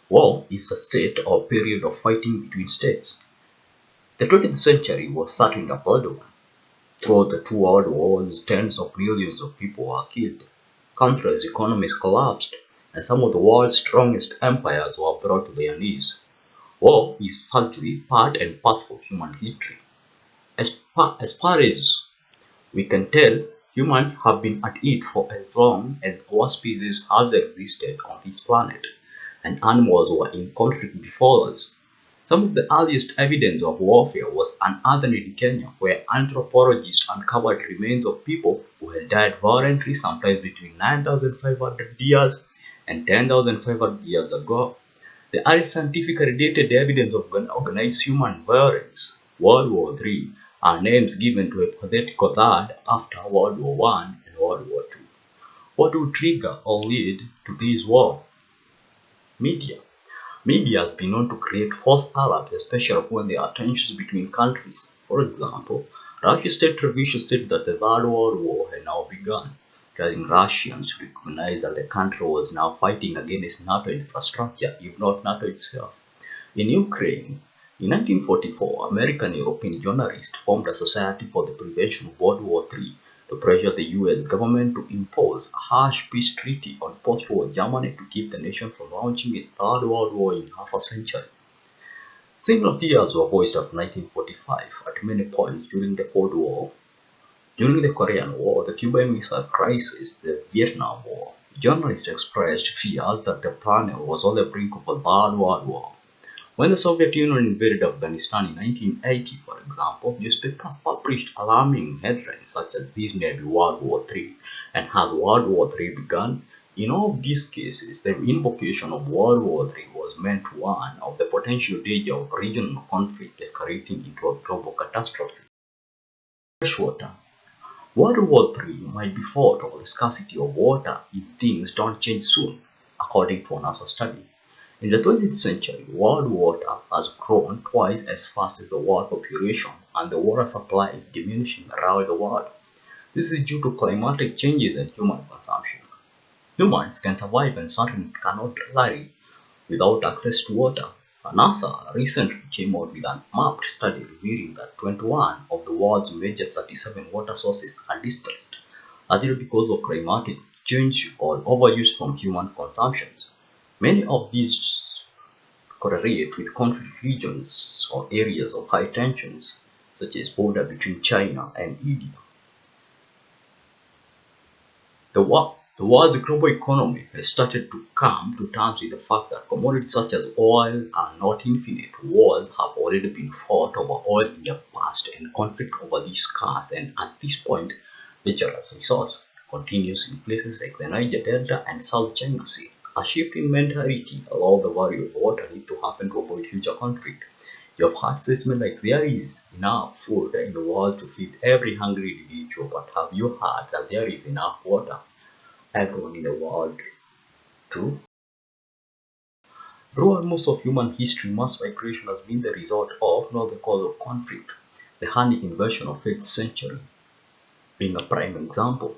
War is a state or period of fighting between states. The 20th century was certainly a bloody one. Throughout the two world wars, tens of millions of people were killed, countries' economies collapsed, and some of the world's strongest empires were brought to their knees. War is sadly part and parcel of human history. As far as we can tell, humans have been at it for as long as our species has existed on this planet, and animals were in conflict before us. Some of the earliest evidence of warfare was unearthed in Kenya, where anthropologists uncovered remains of people who had died violently sometimes between 9,500 years and 10,500 years ago. The earliest scientifically dated evidence of organized human violence, World War III, are names given to a hypothetical third after World War One and World War II. What would trigger or lead to this war? Media. Media has been known to create false alarms, especially when there are tensions between countries. For example, Russian state television stated that the Third World War had now begun, telling Russians to recognize that the country was now fighting against NATO infrastructure, if not NATO itself. In Ukraine, in 1944, American and European journalists formed a Society for the Prevention of World War III to pressure the US government to impose a harsh peace treaty on post-war Germany to keep the nation from launching its Third World War in half a century. Similar fears were voiced after 1945 at many points during the Cold War. During the Korean War, the Cuban Missile Crisis, the Vietnam War, journalists expressed fears that the planet was on the brink of a Third World War. When the Soviet Union invaded Afghanistan in 1980, for example, newspapers published alarming headlines such as "This may be World War III" and "Has World War III begun?" In all of these cases, the invocation of World War III was meant to warn of the potential danger of regional conflict escalating into a global catastrophe. Freshwater. World War III might be fought over the scarcity of water if things don't change soon, according to a NASA study. In the 20th century, world water has grown twice as fast as the world population, and the water supply is diminishing around the world. This is due to climatic changes and human consumption. Humans can survive and certainly cannot live without access to water. NASA recently came out with a mapped study revealing that 21 of the world's major 37 water sources are distressed, largely because of climatic change or overuse from human consumption. Many of these correlate with conflict regions or areas of high tensions, such as border between China and India. The world's global economy has started to come to terms with the fact that commodities such as oil are not infinite. Wars have already been fought over oil in the past, and conflict over these scarce and at this point dangerous resource continues in places like the Niger Delta and South China Sea. A shift in mentality allows the value of water needs to happen to avoid future conflict. You have heard statements like there is enough food in the world to feed every hungry individual, but have you heard that there is enough water? Everyone in the world too? Throughout most of human history, mass migration has been the result of, not the cause of conflict. The Hunnic invasion of 5th century being a prime example.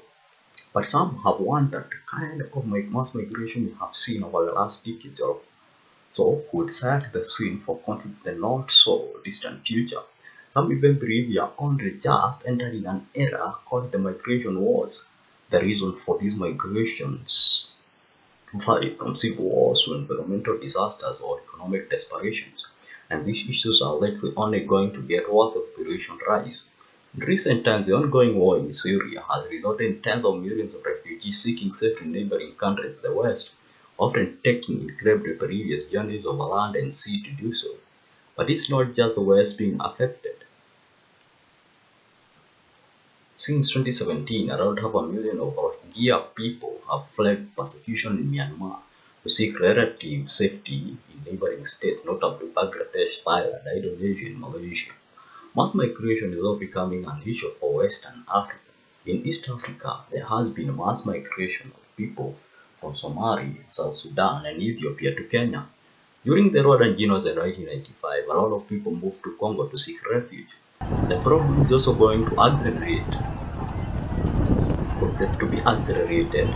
But some have wondered the kind of mass migration we have seen over the last decades or so would set the scene for conflict in the not so distant future. Some even believe we are only just entering an era called the migration wars. The reason for these migrations vary from civil wars to environmental disasters or economic desperations, and these issues are likely only going to get worse as population rise. In recent times, the ongoing war in Syria has resulted in tens of millions of refugees seeking safety in neighboring countries to the west, often taking incredibly perilous journeys over land and sea to do so. But it's not just the west being affected. Since 2017, around half a million of Rohingya people have fled persecution in Myanmar to seek relative safety in neighboring states, notably Bangladesh, Thailand, Indonesia, and Malaysia. Mass migration is now becoming an issue for Western Africa. In East Africa, there has been mass migration of people from Somalia, South Sudan, and Ethiopia to Kenya. During the Rwandan genocide in 1995, a lot of people moved to Congo to seek refuge. The problem is also going to accelerate, or set to be accelerated.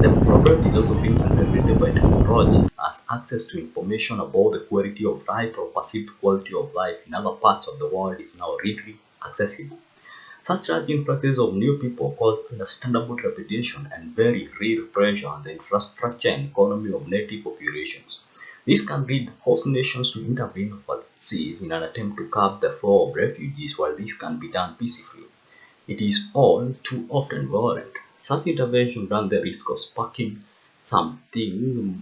The problem problem is also being accelerated by technology, as access to information about the quality of life or perceived quality of life in other parts of the world is now readily accessible. Such large influxes of new people cause understandable trepidation and very real pressure on the infrastructure and economy of native populations. This can lead host nations to intervene overseas in an attempt to curb the flow of refugees. While this can be done peacefully, it is all too often violent. Such intervention run the risk of sparking something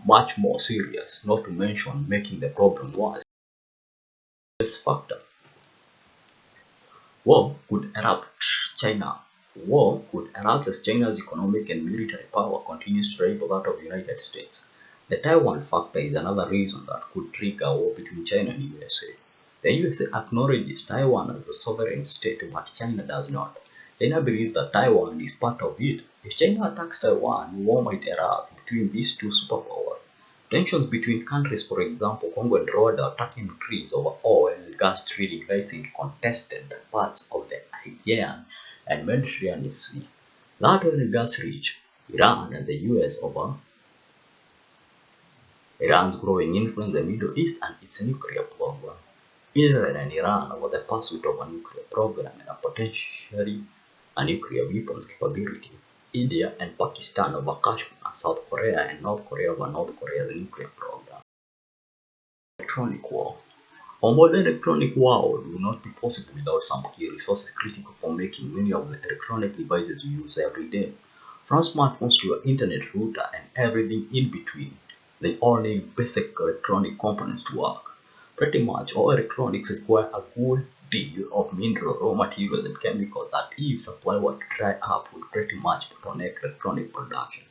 much more serious, not to mention making the problem worse. This factor. War could erupt China. War could erupt as China's economic and military power continues to rival that of the United States. The Taiwan factor is another reason that could trigger war between China and USA. The USA acknowledges Taiwan as a sovereign state, but China does not. China believes that Taiwan is part of it. If China attacks Taiwan, war might erupt between these two superpowers. Tensions between countries, for example, Congo and Rwanda, attacking increase over oil and gas trading lies in contested parts of the Aegean and Mediterranean Sea. That oil and gas rich Iran and the US over Iran's growing influence in the Middle East and its nuclear program. Israel and Iran over the pursuit of a nuclear program and a potentially a nuclear weapons capability. India and Pakistan over Kashmir, South Korea and North Korea over North Korea's nuclear program. Electronic war. A modern electronic world will not be possible without some key resources critical for making many of the electronic devices we use every day. From smartphones to your internet router and everything in between, they all need basic electronic components to work. Pretty much all electronics require a good deal of mineral raw materials and chemicals that if supply were to dry up would pretty much bottleneck electronic production.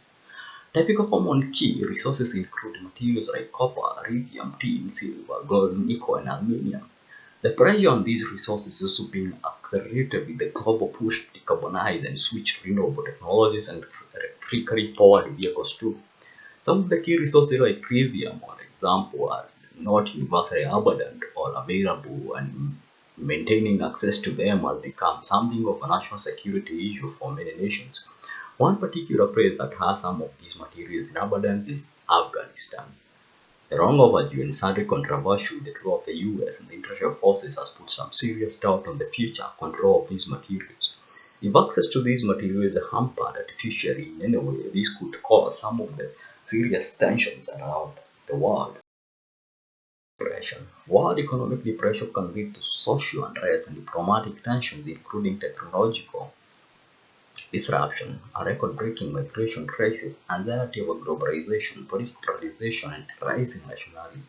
Typical common key resources include materials like copper, lithium, tin, silver, gold, nickel, and aluminum. The pressure on these resources is also being accelerated with the global push to decarbonize and switch to renewable technologies and electrically powered vehicles too. Some of the key resources like lithium, for example, are not universally abundant or available, and maintaining access to them has become something of a national security issue for many nations. One particular place that has some of these materials in abundance is Afghanistan. The long overdue and sadly controversial withdrawal of the US and the international forces has put some serious doubt on the future control of these materials. If access to these materials is hampered artificially in any way, this could cause some of the serious tensions around the world. Depression. World economic depression can lead to social unrest and diplomatic tensions, including technological disruption, a record-breaking migration crisis, anxiety over globalization, political polarization, and rising nationalism.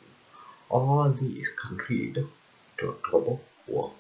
All these can lead to a global war.